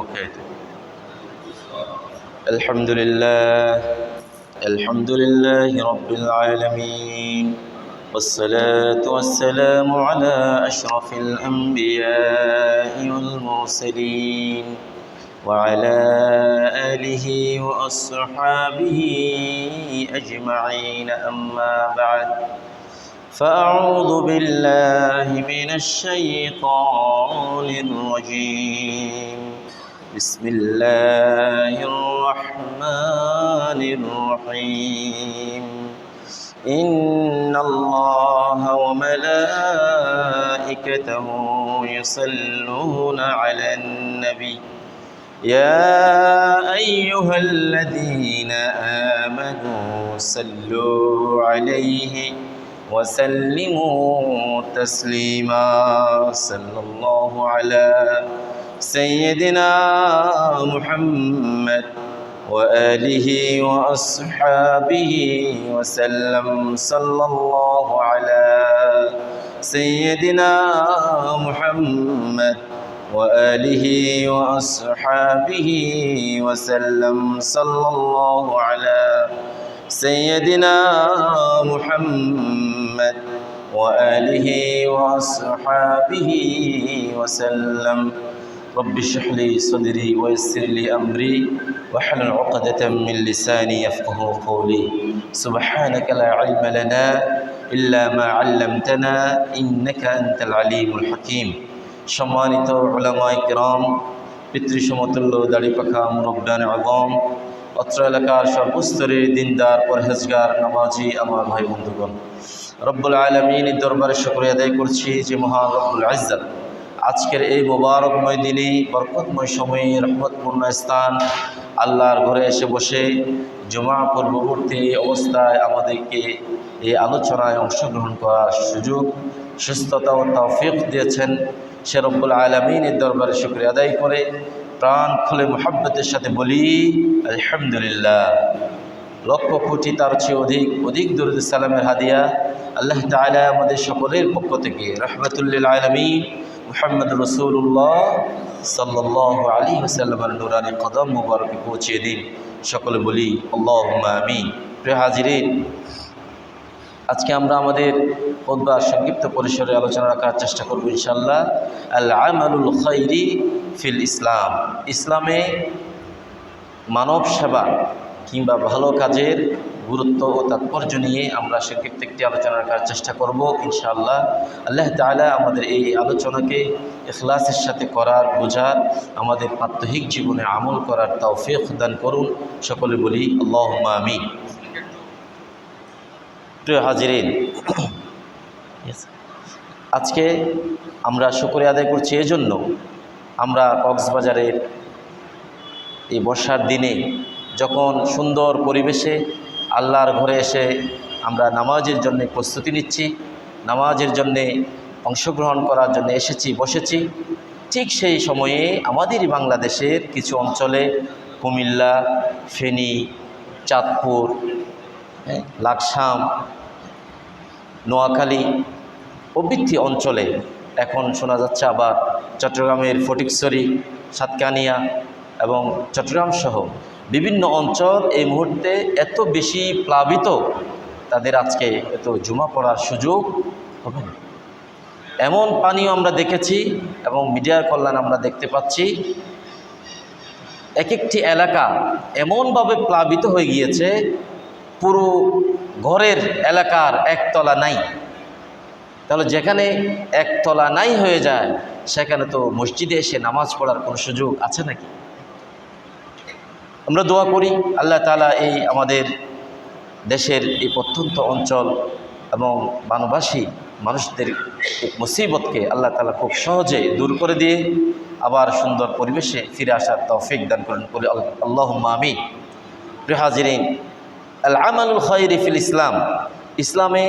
وبركاته. الحمد لله رب العالمين، والصلاة والسلام على أشرف الأنبياء والمرسلين وعلى آله وأصحابه أجمعين. أما بعد، فأعوذ بالله من الشيطان الرجيم. بسم الله الرحمن الرحيم. إن الله وملائكته يصلون على النبي يا أيها الذين آمنوا صلوا عليه وسلموا تسليما. صلى الله على سيدنا محمد وآله وأصحابه وسلم. صلى الله على سيدنا محمد وآله وأصحابه وسلم. صلى الله على سيدنا محمد وآله وأصحابه وسلم. رب اشرح لي صدري ويسر لي أمري واحلل عقدة من لساني يفقهوا قولي. سبحانك لا علم لنا إلا ما علمتنا إنك أنت العليم الحكيم. সম্মানিত উলামায়ে কিরাম, পিতৃসমতুল্য দাড়িপাখা মুরব্বিয়ান আযম, অত্র এলাকার সর্বস্তরের দিনদার পরহেজগার নামাজি আমার ভাই বন্ধুগণ, রব্বুল আলামিনের দরবারে শুকরিয়া আদায় করছি যে মহান রব্বুল ইজ্জত আজকের এই মোবারকময় দিনে, বরকতময় সময়ে, রহমতপূর্ণ স্থান আল্লাহর ঘরে এসে বসে জুমা পূর্ববর্তী অবস্থায় আমাদেরকে এই আলোচনায় অংশগ্রহণ করার সুযোগ, সুস্থতা ও তৌফিক দিয়েছেন। সে রব্বুল আলামিনের দরবারে শুকরিয়া আদায় করে প্রাণ খুলে মুহাব্বতের সাথে বলি আলহামদুলিল্লাহ। লক্ষ কোটি তার চেয়ে অধিক দরুদ সালামের হাদিয়া আল্লাহ তাআলা আমাদের সকলের পক্ষ থেকে রাহমাতুল আলামিন মুহাম্মদ রাসূলুল্লাহ সাল্লাল্লাহু আলাইহি ওয়াসাল্লামের নূরানি কদম মুবারকে পৌঁছে দিন। সকলে বলি আল্লাহুম্মা আমিন। প্রিয় হাজিরিন, আজকে আমরা আমাদের খুতবার সংক্ষিপ্ত পরিসরে আলোচনা রাখার চেষ্টা করব ইনশাআল্লাহ। আল আমালুল খায়রি ফিল ইসলাম, ইসলামে মানব সেবা কিংবা ভালো কাজের গুরুত্ব ও তাৎপর্য নিয়ে আমরা সংক্ষিপ্ত একটি আলোচনা রাখার চেষ্টা করব ইনশাআল্লাহ। আল্লাহ তাআলা আমাদের এই আলোচনাকে ইখলাসের সাথে করার, বোঝার, আমাদের প্রাত্যহিক জীবনে আমল করার তৌফিক দান করুন। সকলে বলি আল্লাহুম্মা আমিন। প্রিয় হাজিরিন, আজকে আমরা শুকরিয়া আদায় করছি এজন্য, আমরা কক্সবাজারের এই বর্ষার দিনে যখন সুন্দর পরিবেশে আল্লাহর ঘরে এসে আমরা নামাজের জন্য প্রস্তুতি নিচ্ছি, নামাজের জন্যে অংশগ্রহণ করার জন্য এসেছি, বসেছি, ঠিক সেই সময়ে আমাদেরই বাংলাদেশের কিছু অঞ্চলে কুমিল্লা, ফেনী, চাঁদপুর, লাকসাম, নোয়াখালী প্রভৃতি অঞ্চলে, এখন শোনা যাচ্ছে আবার চট্টগ্রামের ফটিকছড়ি, সাতকানিয়া এবং চট্টগ্রাম সহ বিভিন্ন অঞ্চল এই মুহূর্তে এত বেশি প্লাবিত, তাদের আজকে এত জুমা পড়ার সুযোগ হবে না। এমন পানিও আমরা দেখেছি এবং মিডিয়ার কল্যাণ আমরা দেখতে পাচ্ছি, এক একটি এলাকা এমনভাবে প্লাবিত হয়ে গিয়েছে, পুরো ঘরের এলাকার একতলা নাই। তাহলে যেখানে একতলা নাই হয়ে যায়, সেখানে তো মসজিদে এসে নামাজ পড়ার কোনো সুযোগ আছে নাকি? আমরা দোয়া করি আল্লাহ তাআলা এই আমাদের দেশের এই প্রত্যন্ত অঞ্চল এবং বানবাসী মানুষদের মুসিবতকে আল্লাহ তাআলা খুব সহজে দূর করে দিয়ে আবার সুন্দর পরিবেশে ফিরে আসার তৌফিক দান করেন বলে আল্লাহুম্মা আমিন। প্রিয় হাজিরিন, আল আমালুল খায়রি ফিল ইসলাম, ইসলামে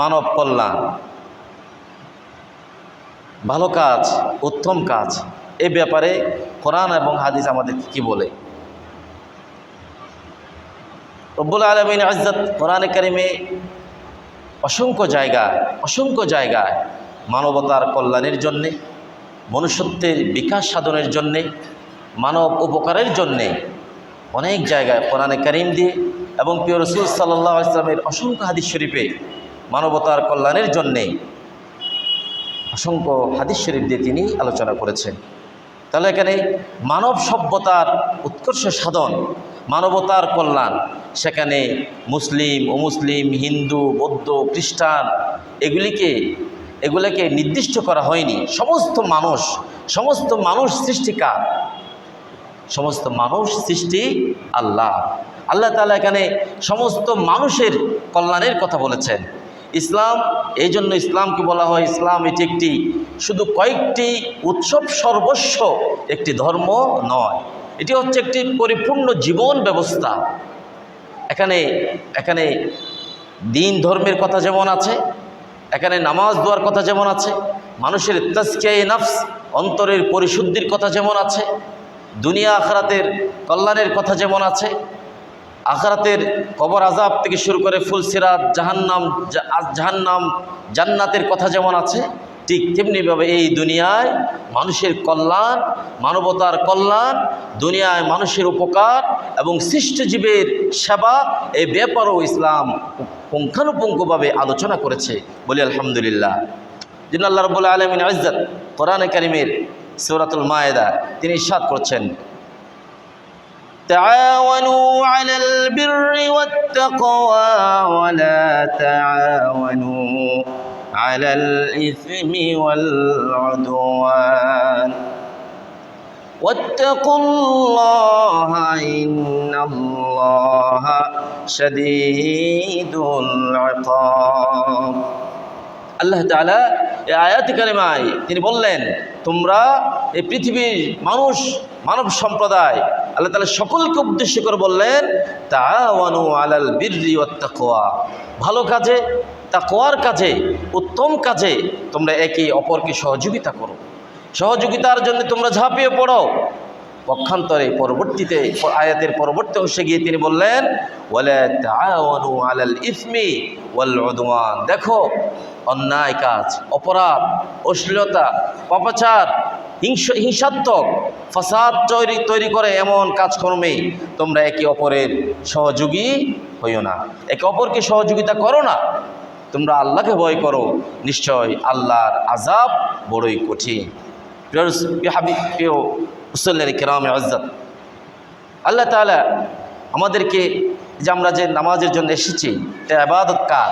মানব কল্যাণ, ভালো কাজ, উত্তম কাজ, এ ব্যাপারে কোরআন এবং হাদিস আমাদের কি বলে? রব্বুল আলামিন ইজ্জত কোরআনে কারিমে অসংখ্য জায়গায় মানবতার কল্যাণের জন্যে, মনুষ্যত্বের বিকাশ সাধনের জন্যে মানব উপকারের জন্যে অনেক জায়গায় কোরআনে কারীম দিয়ে এবং প্রিয় রাসূল সাল্লাল্লাহু আলাইহি ওয়াসাল্লামের অসংখ্য হাদিস শরীফে মানবতার কল্যাণের জন্যে অসংখ্য হাদিস শরীফ দিয়ে তিনি আলোচনা করেছেন। তাহলে এখানে মানব সভ্যতার উৎকর্ষ সাধন, মানবতার কল্যাণ, সেখানে মুসলিম, অমুসলিম, হিন্দু, বৌদ্ধ, খ্রিস্টান এগুলোকে নির্দিষ্ট করা হয়নি। সমস্ত মানুষ সৃষ্টিকার, সমস্ত মানুষ সৃষ্টি আল্লাহ তাআলা এখানে সমস্ত মানুষের কল্যাণের কথা বলেছেন। ইসলাম, এই জন্য ইসলামকে বলা হয় ইসলাম এটি একটি শুধু কয়েকটি উৎসব সর্বস্ব একটি ধর্ম নয়, এটি হচ্ছে একটি পরিপূর্ণ জীবন ব্যবস্থা। এখানে দিন ধর্মের কথা যেমন আছে, এখানে নামাজ দোয়ার কথা যেমন আছে, মানুষের তাজকিয়ায়ে নফস অন্তরের পরিশুদ্ধির কথা যেমন আছে, দুনিয়া আখিরাতের কল্যাণের কথা যেমন আছে, আখিরাতের কবর আযাব থেকে শুরু করে ফুলসিরাত, জাহান্নাম, জান্নাতের কথা যেমন আছে, ঠিক তেমনিভাবে এই দুনিয়ায় মানুষের কল্যাণ, মানবতার কল্যাণ, দুনিয়ায় মানুষের উপকার এবং সৃষ্টজীবের সেবা, এই ব্যাপারেও ইসলাম পুঙ্খানুপুঙ্খভাবে আলোচনা করেছে। বলি আলহামদুলিল্লাহ। যিনি আল্লাহ রাব্বুল আলামিন ইজ্জত কোরআনে কারীমের সূরাতুল মায়েদা তিনি ইরশাদ করছেন, তাআওয়ানু আলাল বিররি ওয়াত তাকওয়া ওয়া লা তাআওয়ানু আলাল ইসমি ওয়াল উদওয়ান ওয়াত্তাকুল্লাহা ইন্নাল্লাহা শাদীদুল ইকাব। আল্লাহ তাআলা এই আয়াত কারিমায় তিনি বললেন, তোমরা এই পৃথিবীর মানব সম্প্রদায়, আল্লাহ তাআলা সকলকে উদ্দেশ্য করে বললেন, তাআওয়ানু আলাল বিররি ওয়াত তাকওয়া, ভালো কাজে, তাকওয়ার কাজে, উত্তম কাজে তোমরা একে অপরকে সহযোগিতা করো, সহযোগিতার জন্য তোমরা ঝাঁপিয়ে পড়ো। পক্ষান্তরে পরবর্তীতে আয়াতের পরবর্তী অংশে গিয়ে তিনি বললেন, ওয়ালা তাআওয়ানু আলাল ইসমি ওয়াল উদওয়ান, দেখো অন্যায় কাজ, অপরাধ, অশ্লীলতা, পাপাচার, হিংসাত্মক, ফাসাদ তৈরি করে এমন কাজকর্মে তোমরা একে অপরের সহযোগী হইও না, একে অপরকে সহযোগিতা করো না, তোমরা আল্লাহকে ভয় করো, নিশ্চয় আল্লাহর আযাব বড়ই কঠিন। প্রিয় মুসল্লির কিরামে ইজ্জত, আল্লাহ তাআলা আমাদেরকে যে আমরা যে নামাজের জন্য এসেছি, এটা ইবাদত কার?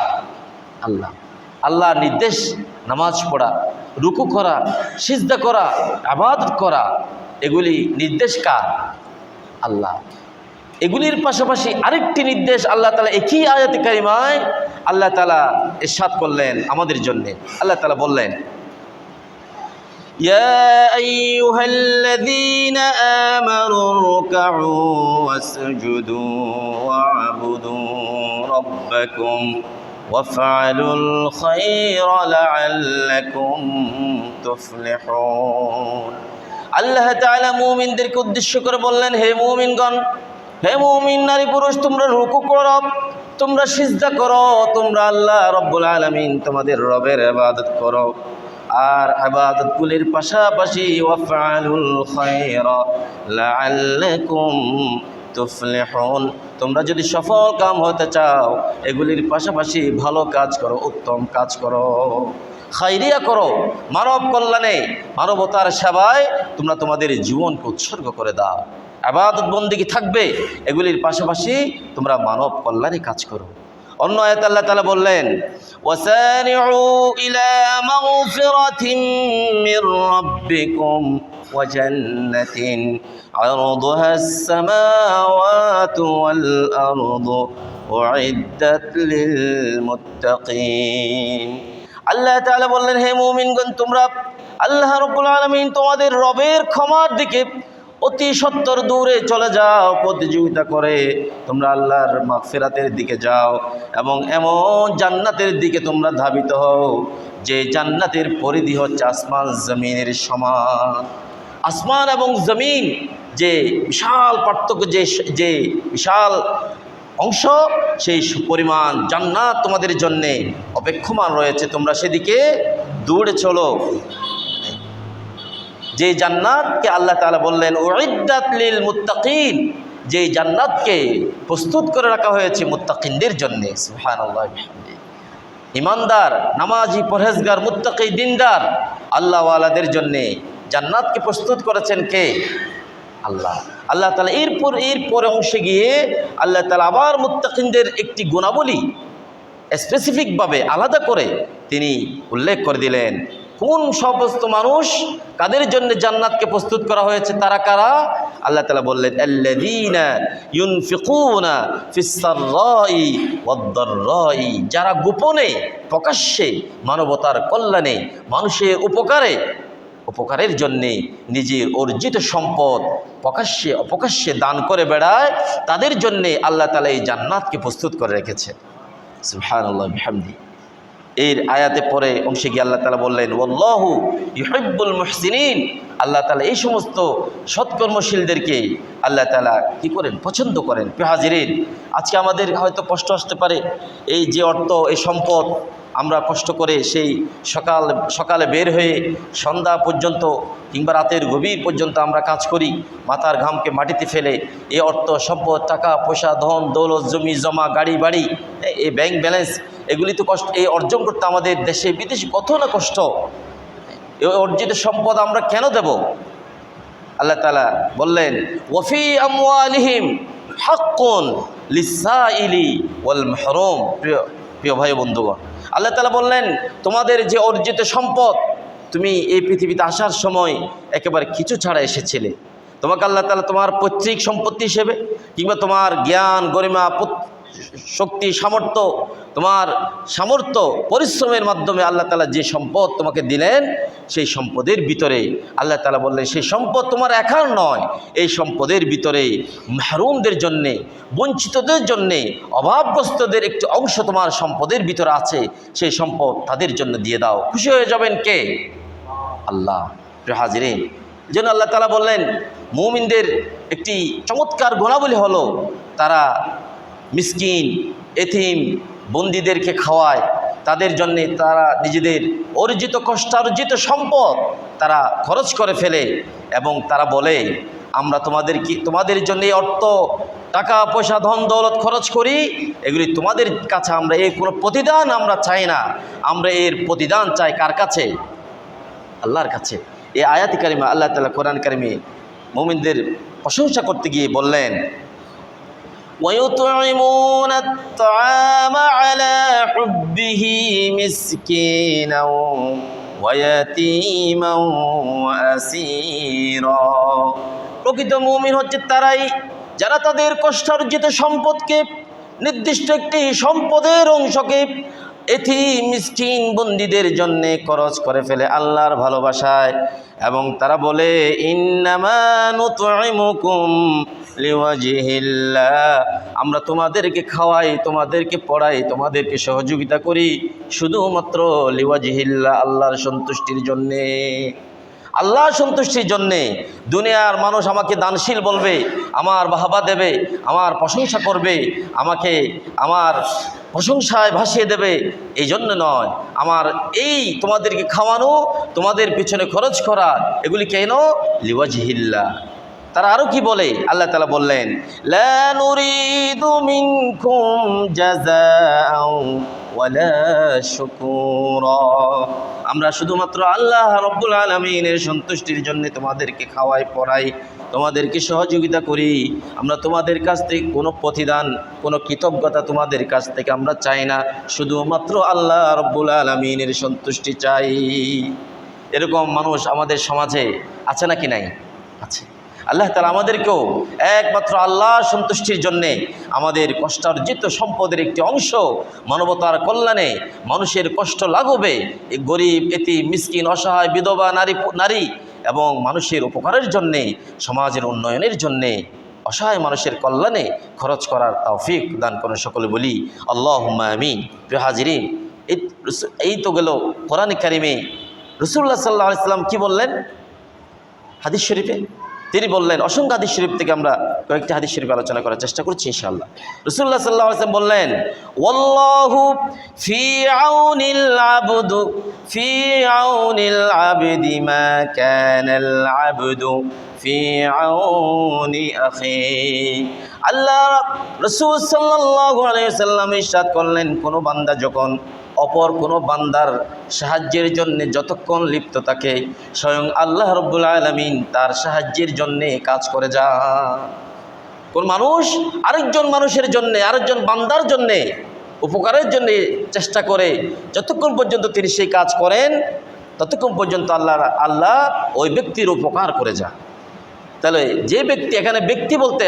আল্লাহর নির্দেশ, নামাজ পড়া, রুকু করা, সিজদা করা, ইবাদত করা, এগুলি নির্দেশ কার? আল্লাহ। এগুলির পাশাপাশি আরেকটি নির্দেশ আল্লাহ তাআলা একই আয়াতে কারিমায় আল্লাহ তাআলা ইরশাদ করলেন আমাদের জন্য। আল্লাহ তাআলা বললেন, ইয়া আইয়ুহাল্লাযীনা আমানু রুকউ ওয়াসজুদু ওয়া'বুদু রাব্বাকুম ওয়াফআলুল খায়রা লাআল্লাকুম তুফলিহুন। আল্লাহ তাআলা মুমিনদেরকে উদ্দেশ্য করে বললেন, হে মুমিনগণ, হে মুমিন নারী পুরুষ, তোমরা রুকু করো, তোমরা সিজদা করো, তোমরা আল্লাহ রাব্বুল আলামিন তোমাদের রবের ইবাদত করো, আর ইবাদতগুলির পাশাপাশি ওয়াফআলুল খায়রা লাআল্লাকুম তুফলিহুন, তোমরা যদি সফল কাম হতে চাও এগুলির পাশাপাশি ভালো কাজ করো, উত্তম কাজ করো, খায়রিয়া করো, মানব কল্যাণে, মানবতার সেবায় তোমরা তোমাদের জীবনকে উৎসর্গ করে দাও। ইবাদত বন্দেগী থাকবে, এগুলির পাশাপাশি তোমরা মানব কল্যাণে কাজ করো। অন্য আয়াতে আল্লাহ তাআলা বললেন, ওয়াসারিউ ইলা মাগফিরাতিন মির রাব্বিকুম ওয়া জান্নাতিন আরদুহাস সামাওয়াতু ওয়াল আরদু উইদ্দাত লিল মুত্তাকিন। আল্লাহ তাআলা বললেন, হে মুমিনগণ, তোমরা আল্লাহ রাব্বুল আলামিন তোমাদের রবের ক্ষমার দিকে অতি সত্বর দূরে চলে যাও, প্রতিযোগিতা করে তোমরা আল্লাহর মাগফিরাতের দিকে যাও এবং এমন জান্নাতের দিকে তোমরা ধাবিত হও যে জান্নাতের পরিধি হচ্ছে আসমান জমিনের সমান। আসমান এবং জমিন যে বিশাল পার্থক্য, যে বিশাল অংশ, সেই পরিমাণ জান্নাত তোমাদের জন্যে অপেক্ষমান রয়েছে, তোমরা সেদিকে দৌড়ে চলো। যে জান্নাতকে আল্লাহ তাআলা বললেন উইদ্দাত লিল মুত্তাকিন, যে জান্নাতকে প্রস্তুত করে রাখা হয়েছে মুত্তাকিনদের জন্য। সুবহানাল্লাহ বিহামদিহি। ইমানদার, নামাজি, পরহেজগার, মুত্তাকি, দিনদার আল্লাহওয়ালাদের জন্যে জান্নাতকে প্রস্তুত করেছেন কে? আল্লাহ। আল্লাহ তাআলা এরপরে অংশে গিয়ে আল্লাহ তাআলা আবার মুত্তাকিনদের একটি গুণাবলী স্পেসিফিকভাবে আলাদা করে তিনি উল্লেখ করে দিলেন। কোন সমস্ত মানুষ, কাদের জন্য জান্নাতকে প্রস্তুত করা হয়েছে, তারা কারা? আল্লাহ তাআলা বললেন আল্লাযীনা ইউনফিকুনা ফিস সাররাই ওয়াদ-দাররাই, যারা গোপনে প্রকাশ্যে মানবতার কল্যাণে, মানুষের উপকারের জন্যে নিজের অর্জিত সম্পদ প্রকাশ্যে অপ্রকাশ্যে দান করে বেড়ায়, তাদের জন্যে আল্লাহ তাআলা এই জান্নাতকে প্রস্তুত করে রেখেছে। সুবহানাল্লাহ বিহামদিহি। এর আয়াতে পরে অংশে গিয়ে আল্লাহ তাআলা বললেন ওয়াল্লাহু ইউহিব্বুল মুহসিনিন, আল্লাহ তাআলা এই সমস্ত সৎকর্মশীলদেরকে আল্লাহ তাআলা কী করেন? পছন্দ করেন। প্রিয় হাজিরিন, আজকে আমাদের হয়তো কষ্ট আসতে পারে, এই যে অর্থ, এই সম্পদ আমরা কষ্ট করে সেই সকালে বের হয়ে সন্ধ্যা পর্যন্ত কিংবা রাতের গভীর পর্যন্ত আমরা কাজ করি, মাথার ঘামকে মাটিতে ফেলে এই অর্থ সম্পদ, টাকা পয়সা, ধন দৌলত, জমি জমা, গাড়ি বাড়ি, এই ব্যাংক ব্যালেন্স, এগুলি তো কষ্ট, এই অর্জন করতে আমাদের দেশে বিদেশে কত না কষ্ট। এই অর্জিত সম্পদ আমরা কেন দেব? আল্লাহ তাআলা বললেন ওয়াফি আমওয়ালিহিম হাক্কুন লিসাইলি ওয়াল মাহরুম। প্রিয় ভাই বন্ধুগণ, আল্লাহ তাআলা বললেন তোমাদের যে অর্জিত সম্পদ, তুমি এই পৃথিবীতে আসার সময় একেবারে কিছু ছাড়া এসেছিলে। তোমাকে আল্লাহ তাআলা তোমার পৈতৃক সম্পত্তি হিসেবে কিংবা তোমার জ্ঞান, গরিমা, শক্তি, তোমার সামর্থ্য, পরিশ্রমের মাধ্যমে আল্লাহ তাআলা যে সম্পদ তোমাকে দিলেন, সেই সম্পদের ভিতরে আল্লাহ তাআলা বললেন সেই সম্পদ তোমার একার নয়, এই সম্পদের ভিতরে মাহরুমদের জন্যে, বঞ্চিতদের জন্যে, অভাবগ্রস্তদের একটি অংশ তোমার সম্পদের ভিতরে আছে, সেই সম্পদ তাদের জন্য দিয়ে দাও। খুশি হয়ে যাবেন কে? আল্লাহ। প্রিয় হাজিরিন, যেন আল্লাহ তাআলা বললেন মুমিনদের একটি চমৎকার গুণাবলী হলো তারা মিসকিন, এতিম, বন্দীদেরকে খাওয়ায়, তাদের জন্যে তারা নিজেদের অর্জিত কষ্টার্জিত সম্পদ তারা খরচ করে ফেলে এবং তারা বলে আমরা তোমাদের জন্য এই অর্থ, টাকা পয়সা, ধন দৌলত খরচ করি, এগুলি তোমাদের কাছে আমরা এর কোনো প্রতিদান আমরা চাই না, আমরা এর প্রতিদান চাই কার কাছে? আল্লাহর কাছে। এই আয়াত কারিমা আল্লাহ তাআলা কোরআন কারিমে মুমিনদের প্রশংসা করতে গিয়ে বললেন وَيُطْعِمُونَ الطَّعَامَ عَلَى حُبِّهِ مِسْكِينًا وَيَتِيمًا وَأَسِيرًا। প্রকৃত মুমিন হচ্ছে তারাই যারা তাদের কষ্টার্জিত সম্পদকে, নির্দিষ্ট একটি সম্পদের অংশকে এতিম, মিসকিন, বন্দীদের জন্যে খরচ করে ফেলে আল্লাহর ভালোবাসায়, এবং তারা বলে ইন্নামা নুতইমুকুম লিওয়াজহিল্লাহ, আমরা তোমাদেরকে খাওয়াই, তোমাদেরকে পড়াই, তোমাদেরকে সহযোগিতা করি শুধুমাত্র লিওয়াজহিল্লাহ, আল্লাহর সন্তুষ্টির জন্যে। আল্লাহর সন্তুষ্টির জন্যে। দুনিয়ার মানুষ আমাকে দানশীল বলবে, আমার বাহবা দেবে, আমার প্রশংসা করবে, আমাকে আমার প্রশংসায় ভাসিয়ে দেবে, এই জন্য নয়। আমার এই তোমাদেরকে খাওয়ানো, তোমাদের পিছনে খরচ করা, এগুলি কেন? লিওয়াজহিল্লাহ। তারা আরও কি বলে? আল্লাহ তাআলা বললেন লা নুরিদু মিনকুম জাযাআও ওয়ালা শুকুরা, আমরা শুধুমাত্র আল্লাহ রাব্বুল আলামিনের সন্তুষ্টির জন্য তোমাদেরকে খাওয়াই, পড়াই, তোমাদেরকে সহযোগিতা করি, আমরা তোমাদের কাছ থেকে কোনো প্রতিদান, কোনো কৃতজ্ঞতা তোমাদের কাছ থেকে আমরা চাই না, শুধুমাত্র আল্লাহ রাব্বুল আলামিনের সন্তুষ্টি চাই। এরকম মানুষ আমাদের সমাজে আছে নাকি? নাই? আছে। আল্লাহ তাআলা আমাদেরকেও একমাত্র আল্লাহর সন্তুষ্টির জন্যে আমাদের কষ্টার্জিত সম্পদের একটি অংশ মানবতার কল্যাণে, মানুষের কষ্ট লাঘবে, গরিব, এতিম, মিসকিন, অসহায়, বিধবা, নারী এবং মানুষের উপকারের জন্যে, সমাজের উন্নয়নের জন্যে, অসহায় মানুষের কল্যাণে খরচ করার তৌফিক দান করুন। সকলে বলি আল্লাহুম্মা আমিন। প্রিয় হাজিরিন, এই তো গেল কোরআন কারিমে রাসূলুল্লাহ সাল্লাল্লাহু আলাইহি ওয়াসাল্লাম কি বললেন হাদিস শরীফে? তিনি বললেন, অসংখ্য হাদিস শরীফ থেকে আমরা কয়েকটি হাদিস শরীফ আলোচনা করার চেষ্টা করছি ইনশাআল্লাহ। রাসূলুল্লাহ সাল্লাল্লাহু আলাইহি ওয়াসাল্লাম বললেন, ওয়াল্লাহু ফি আউনিল আবদু ফি আউনিল আবদি মা কানাল আবদু ফি আউনি আখি। আল্লাহ রাসূল সাল্লাল্লাহু আলাইহি ওয়াসাল্লাম ইরশাদ করলেন, কোনো বান্দা যখন অপর কোনো বান্দার সাহায্যের জন্য যতক্ষণ লিপ্ত থাকে, স্বয়ং আল্লাহ রব্বুল আলামিন তার সাহায্যের জন্যে কাজ করে যায়। কোন মানুষ আরেকজন মানুষের জন্যে, আরেকজন বান্দার জন্যে উপকারের জন্যে চেষ্টা করে, যতক্ষণ পর্যন্ত তিনি সেই কাজ করেন ততক্ষণ পর্যন্ত আল্লাহ ওই ব্যক্তির উপকার করে যায়। তাহলে যে ব্যক্তি, এখানে ব্যক্তি বলতে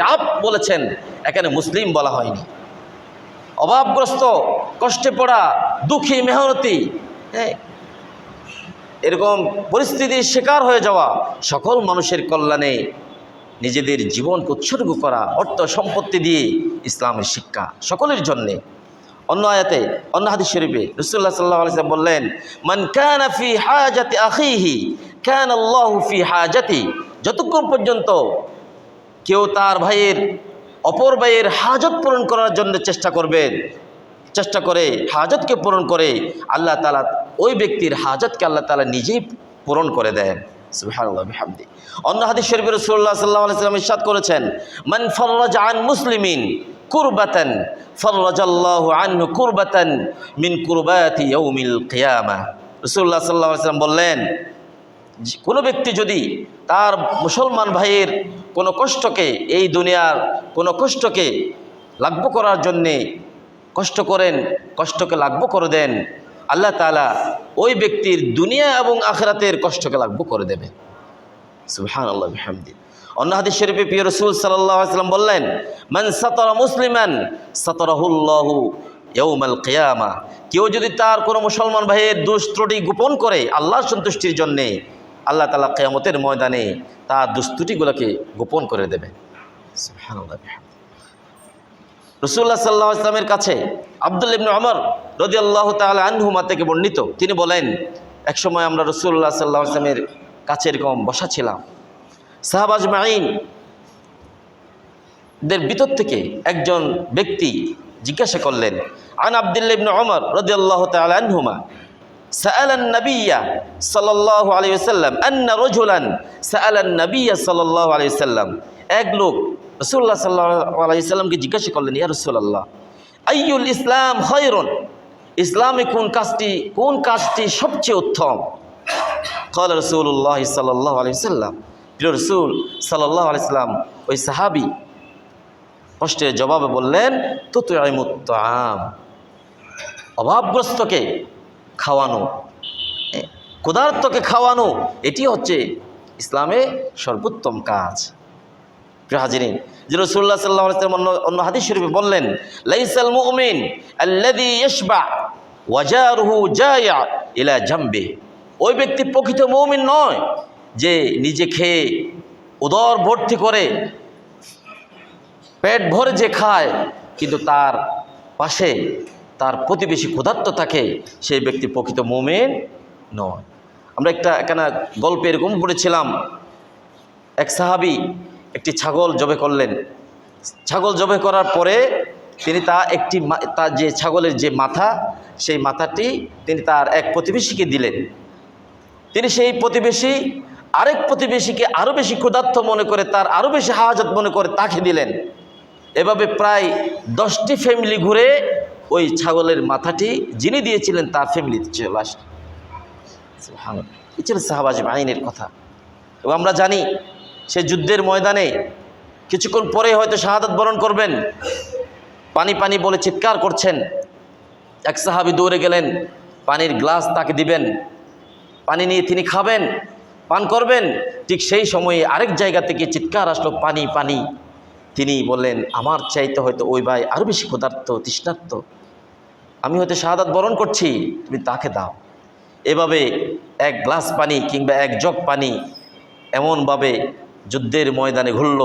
বলেছেন, এখানে মুসলিম বলা হয়নি। অভাবগ্রস্ত, কষ্টে পড়া, দুঃখী, মেহনতি, এরকম পরিস্থিতির শিকার হয়ে যাওয়া সকল মানুষের কল্যাণে নিজেদের জীবনকে উৎসর্গ করা, অর্থ সম্পত্তি দিয়ে ইসলামের শিক্ষা সকলের জন্যে। অন্য আয়াতে, অন্য হাদিস শরীফে রাসূলুল্লাহ সাল্লাল্লাহু আলাইহি ওয়াসাল্লাম বললেন, মান কানা ফি হাজাতি আখিহি কানা আল্লাহু ফি হাজাতি। যতক্ষণ পর্যন্ত কেউ তার অপর ভাইয়ের হাজত পূরণ করার জন্য চেষ্টা করে হাজতকে পূরণ করে, আল্লাহ তাআলা ওই ব্যক্তির হাজতকে আল্লাহ তাআলা নিজেই পূরণ করে দেন। সুবহানাল্লাহ বিহামদি। অন্য হাদিস শরীফে রাসূলুল্লাহ সাল্লাল্লাহু আলাইহি ওয়াসাল্লাম ইরশাদ করেছেন, মান ফাররাজা আন মুসলিমিন কুরবাতান ফাররাজাল্লাহু আনহু কুরবাতান মিন কুরবাতি ইয়াউমিল কিয়ামাহ। রাসূলুল্লাহ সাল্লাল্লাহু আলাইহি ওয়াসাল্লাম বললেন, কোনো ব্যক্তি যদি তার মুসলমান ভাইয়ের কোনো কষ্টকে, এই দুনিয়ার কোনো কষ্টকে লাঘব করার জন্যে কষ্টকে লাঘব করে দেন, আল্লাহ তাআলা ওই ব্যক্তির দুনিয়া এবং আখিরাতের কষ্টকে লাঘব করে দেবে। সুবহানাল্লাহ বিহামদি। অন্য হাদিস শরীফে প্রিয় রাসূল সাল্লাল্লাহু আলাইহি ওয়াসাল্লাম বললেন, মান সাতারা মুসলিমান সাতারাহুল্লাহু ইয়াউমাল কিয়ামা। কেউ যদি তার কোনো মুসলমান ভাইয়ের দোষ ত্রুটি গোপন করে আল্লাহর সন্তুষ্টির জন্যে, আল্লাহ তাআলা কিয়ামতের ময়দানে তার দোষ ত্রুটিগুলোকে গোপন করে দেবে। সুবহানাল্লাহ বিহামদি। রাসূলুল্লাহ সাল্লাল্লাহু আলাইহি ওয়াসাল্লামের কাছে আব্দুল্লাহ ইবনে ওমর রাদিয়াল্লাহু তাআলা আনহুমা থেকে বর্ণিত, তিনি বলেন, একসময় আমরা রাসূলুল্লাহ সাল্লাল্লাহু আলাইহি ওয়াসাল্লামের কাছে এরকম বসা ছিলাম। সাহাবা আজমাইন দের ভিতর থেকে একজন ব্যক্তি জিজ্ঞাসা করলেন, আন আব্দুল্লাহ ইবনে ওমর রাদিয়াল্লাহু তাআলা আনহুমা সাআলান নাবিয়্যা সাল্লাল্লাহু আলাইহি ওয়াসাল্লাম আন্না রাজুলান সাআলান নাবিয়্যা সাল্লাল্লাহু আলাইহি ওয়াসাল্লাম। এক লোক রাসূলুল্লাহ সাল্লাল্লাহু আলাইহি ওয়াসাল্লামকে জিজ্ঞাসা করলেন, ইয়া রাসূলুল্লাহ, আইয়ুল ইসলাম খায়রুন, ইসলামে কোন কাজটি সবচেয়ে উত্তম? ক্বাল রাসূলুল্লাহ সাল্লাল্লাহু আলাইহি ওয়াসাল্লাম, প্রিয় রাসূল সাল্লাল্লাহু আলাইহি ওয়াসাল্লাম ওই সাহাবী কষ্টের জবাবে বললেন, তুতঈমুত তাআম, অভাবগ্রস্তকে খাওয়ানো, ক্ষুধার্তকে খাওয়ানো, এটি হচ্ছে ইসলামে সর্বোত্তম কাজ। প্রিয় হাজিরিন, যে রাসূলুল্লাহ সাল্লাল্লাহু আলাইহি ওয়াসাল্লাম অন্য হাদিস শরীফে বললেন, লাইসাল মুমিন আল্লাযী ইয়াশবা ওয়া জারুহু জায়া ইলা জামবি। ওই ব্যক্তি প্রকৃত মুমিন নয় যে নিজে খেয়ে উদর ভর্তি করে পেট ভরে যে খায় কিন্তু তার পাশে তার প্রতিবেশী ক্ষুধার্ত থাকে, সেই ব্যক্তি প্রকৃত মুমিন নয়। আমরা এখানে গল্পে এরকম পড়েছিলাম, এক সাহাবী একটি ছাগল জবে করলেন। ছাগল জবে করার পরে তিনি তার যে ছাগলের যে মাথা, সেই মাথাটি তিনি তার এক প্রতিবেশীকে দিলেন। তিনি সেই আরেক প্রতিবেশীকে আরও বেশি ক্ষুধার্ত মনে করে, তার আরও বেশি হাজত মনে করে তাকে দিলেন। এভাবে প্রায় 10টি ফ্যামিলি ঘুরে ওই ছাগলের মাথাটি যিনি দিয়েছিলেন তার ফ্যামিলিতে চলে আসে। এই ছিল সাহাবা আজমাইনের কথা। এবং আমরা জানি সে যুদ্ধের ময়দানে কিছুক্ষণ পরে হয়তো শাহাদাত বরণ করবেন, পানি পানি বলে চিৎকার করছেন। এক সাহাবী দৌড়ে গেলেন, পানির গ্লাস তাকে দিবেন, পানি নিয়ে তিনি খাবেন, পান করবেন। ঠিক সেই সময়ে আরেক জায়গা থেকে চিৎকার আসলো, পানি পানি। তিনি বললেন, আমার চাইতে হয়তো ওই ভাই আরও বেশি ক্ষুধার্ত, তৃষ্ণার্ত, আমি হয়তো শাহাদাত বরণ করছি, তুমি তাকে দাও। এভাবে এক গ্লাস পানি কিংবা এক জগ পানি এমনভাবে যুদ্ধের ময়দানে ঘুরল,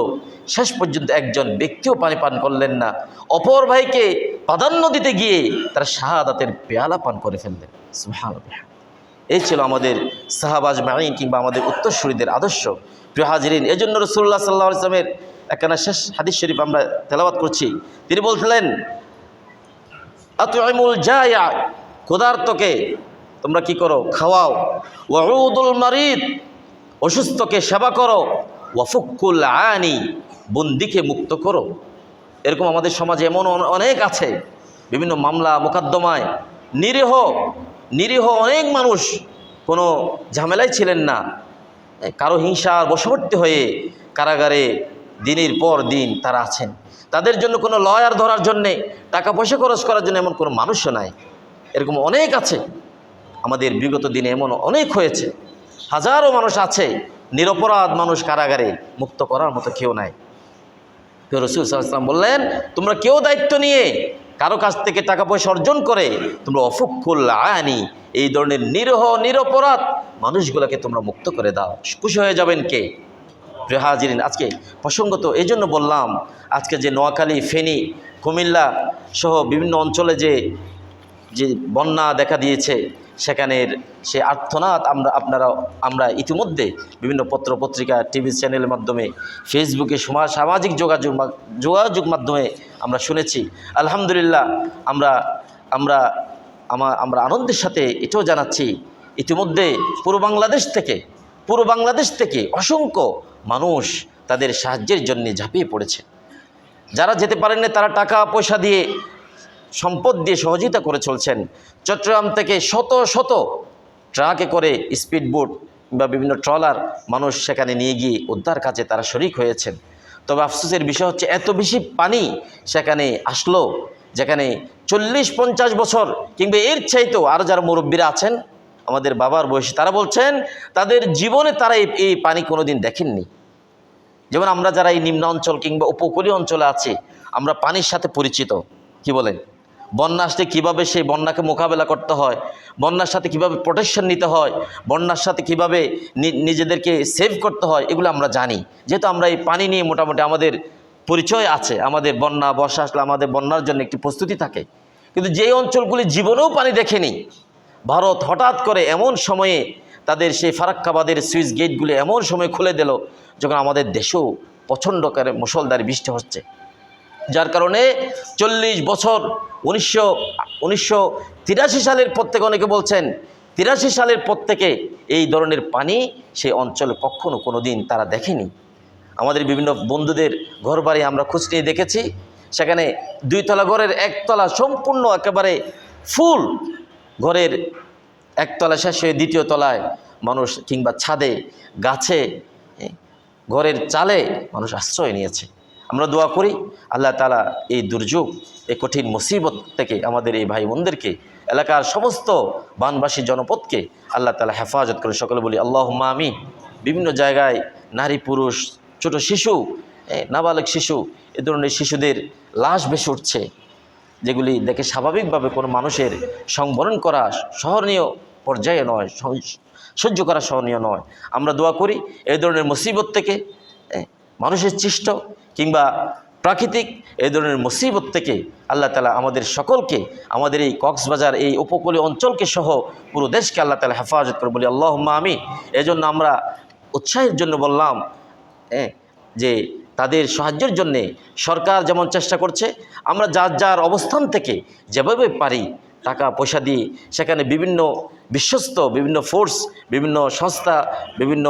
শেষ পর্যন্ত একজন ব্যক্তিও পানি পান করলেন না। অপর ভাইকে প্রাধান্য দিতে গিয়ে তারা শাহাদাতের পেয়ালা পান করে ফেললেন। সুবহানাল্লাহ। এই ছিল আমাদের সাহাবা আজমাইন কিংবা আমাদের উত্তরসূরিদের আদর্শ। প্রিয় হাজিরিন, এজন্য রাসূলুল্লাহ সাল্লাল্লাহু আলাইহি ওয়াসাল্লামের একখানা শেষ হাদিস শরীফ আমরা তেলাওয়াত করছি। তিনি বলছিলেন, আতুইমুল জায়া, ক্ষুধার্তকে তোমরা কি করো? খাওয়াও। ওয়াউদুল মারিদ, অসুস্থকে সেবা করো। ওয়াফুকুল আনি, বন্দিকে মুক্ত করো। এরকম আমাদের সমাজে এমন অনেক আছে, বিভিন্ন মামলা মোকদ্দমায় নিরীহ অনেক মানুষ কোনো ঝামেলায় ছিলেন না, কারো হিংসার বশবর্তী হয়ে কারাগারে দিনের পর দিন তারা আছেন। তাদের জন্য কোনো লয়ার ধরার জন্যে, টাকা পয়সা খরচ করার জন্য এমন কোনো মানুষও নাই। এরকম অনেক আছে আমাদের বিগত দিনে, এমন অনেক হয়েছে। হাজারো মানুষ আছে, নিরপরাধ মানুষ কারাগারে, মুক্ত করার মতো কেউ নাই। রাসূল সাল্লাল্লাহু আলাইহি ওয়াসাল্লাম বললেন, তোমরা কেউ দায়িত্ব নিয়ে কারো কাছ থেকে টাকা পয়সা অর্জন করে তোমরা অফুকুল আনি, এই ধরনের নিরপরাধ মানুষগুলোকে তোমরা মুক্ত করে দাও। খুশি হয়ে যাবেন কে? প্রিয় হাজিরিন, আজকে প্রসঙ্গত এই জন্য বললাম, আজকে যে নোয়াখালী, ফেনী, কুমিল্লা সহ বিভিন্ন অঞ্চলে যে বন্যা দেখা দিয়েছে, সেখানের সে আর্তনাদ আমরা ইতিমধ্যে বিভিন্ন পত্র পত্রিকা, টিভি চ্যানেলের মাধ্যমে, ফেসবুকে, সামাজিক যোগাযোগ মাধ্যমে আমরা শুনেছি। আলহামদুলিল্লাহ, আমরা আনন্দের সাথে এটাও জানাচ্ছি, ইতিমধ্যে পুরো বাংলাদেশ থেকে অসংখ্য মানুষ তাদের সাহায্যের জন্য ঝাঁপিয়ে পড়েছে। যারা যেতে পারেন না তারা টাকা পয়সা দিয়ে, সম্পদ দিয়ে সহযোগিতা করে চলছেন। চট্টগ্রাম থেকে শত শত ট্রাকে করে স্পিড বোট বা বিভিন্ন ট্রলার মানুষ সেখানে নিয়ে গিয়ে উদ্ধার কাজে তারা শরিক হয়েছেন। তবে আফসোসের বিষয় হচ্ছে, এত বেশি পানি সেখানে আসলো, যেখানে 40-50 বছর কিংবা এর চাইতেও আরও যারা মুরব্বীরা আছেন আমাদের বাবার বয়সী, তারা বলছেন তাদের জীবনে তারা এই পানি কোনোদিন দেখেননি। যেমন আমরা যারা এই নিম্ন অঞ্চল কিংবা উপকূলীয় অঞ্চলে আছি, আমরা পানির সাথে পরিচিত। কি বলেন? বন্যা আসলে কীভাবে সেই বন্যাকে মোকাবেলা করতে হয়, বন্যার সাথে কিভাবে প্রোটেকশন নিতে হয়, বন্যার সাথে কিভাবে নিজেদেরকে সেভ করতে হয়, এগুলো আমরা জানি। যেহেতু আমরা এই পানি নিয়ে মোটামুটি আমাদের পরিচয় আছে, আমাদের বর্ষা আসলে আমাদের বন্যার জন্য একটি প্রস্তুতি থাকে। কিন্তু যেই অঞ্চলগুলি জীবনেও পানি দেখেনি, ভারত হঠাৎ করে এমন সময়ে তাদের সেই ফারাক্কাবাদের সুইচ গেটগুলি এমন সময় খুলে দিল, যখন আমাদের দেশেও প্রচণ্ড করে মুষলধারে বৃষ্টি হচ্ছে, যার কারণে 40 বছর 1983 সালের পর থেকে, অনেকে বলছেন 83 সালের পর থেকে এই ধরনের পানি সেই অঞ্চলে কখনো কোনো দিন তারা দেখেনি। আমাদের বিভিন্ন বন্ধুদের ঘর বাড়ি আমরা খোঁজ নিয়ে দেখেছি, সেখানে 2 তলা ঘরের 1 তলা সম্পূর্ণ একেবারে ফুল, ঘরের 1 তলা শেষ হয়ে 2য় তলায় মানুষ, কিংবা ছাদে, গাছে, ঘরের চালে মানুষ আশ্রয় নিয়েছে। আমরা দোয়া করি আল্লাহ তাআলা এই দুর্যোগ, এই কঠিন মুসিবত থেকে আমাদের এই ভাই বোনদেরকে, এলাকার সমস্ত বানবাসী জনপদকে আল্লাহ তাআলা হেফাজত করে। সকলে বলি আল্লাহুম্মা আমিন। বিভিন্ন জায়গায় নারী পুরুষ, ছোট শিশু, নাবালক শিশু, এ ধরনের শিশুদের লাশ ভেসে উঠছে, যেগুলি দেখে স্বাভাবিকভাবে কোনো মানুষের সংবরণ করা সহনীয় পর্যায়ে নয়, সহ্য করা সহনীয় নয়। আমরা দোয়া করি এই ধরনের মুসিবত থেকে, মানুষের সৃষ্ট কিংবা প্রাকৃতিক এই ধরনের মুসিবত থেকে আল্লাহ তাআলা আমাদের সকলকে, আমাদের এই কক্সবাজার এই উপকূলীয় অঞ্চলকে সহ পুরো দেশকে আল্লাহ তাআলা হেফাজত করে। বলি আল্লাহুম্মা আমিন। এজন্য আমরা উৎসাহের জন্য বললাম যে তাদের সাহায্যের জন্যে সরকার যেমন চেষ্টা করছে, আমরা যার অবস্থান থেকে যেভাবে পারি টাকা পয়সা দিয়ে, সেখানে বিভিন্ন বিশ্বস্ত বিভিন্ন ফোর্স, বিভিন্ন সংস্থা, বিভিন্ন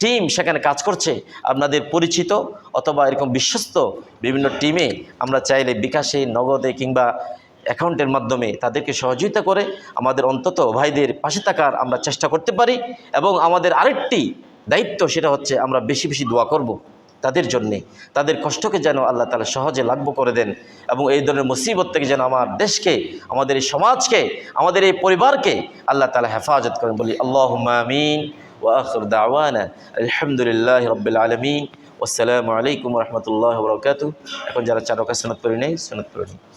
টিম সেখানে কাজ করছে। আপনাদের পরিচিত অথবা এরকম বিশ্বস্ত বিভিন্ন টিমে আমরা চাইলে বিকাশে, নগদে কিংবা অ্যাকাউন্টের মাধ্যমে তাদেরকে সহযোগিতা করে আমাদের অন্তত ভাইদের পাশে থাকার আমরা চেষ্টা করতে পারি। এবং আমাদের আরেকটি দায়িত্ব, সেটা হচ্ছে আমরা বেশি বেশি দোয়া করব তাদের জন্যে, তাদের কষ্টকে যেন আল্লাহ তাআলা সহজে লাঘব করে দেন, এবং এই ধরনের মুসিবত থেকে যেন আমার দেশকে, আমাদের এই সমাজকে, আমাদের এই পরিবারকে আল্লাহ তাআলা হেফাজত করেন। বলি আল্লাহুম্মা আমিন। ওয়া আখিরু দাওয়ানা আলহামদুলিল্লাহি রাব্বিল আলামিন। আসসালামু আলাইকুম ওয়া রাহমাতুল্লাহি ওয়া বারাকাতুহু। এখন যারা 4 রাকাত সুন্নাত পড়ে নেই, সুন্নাত পড়ে নিন।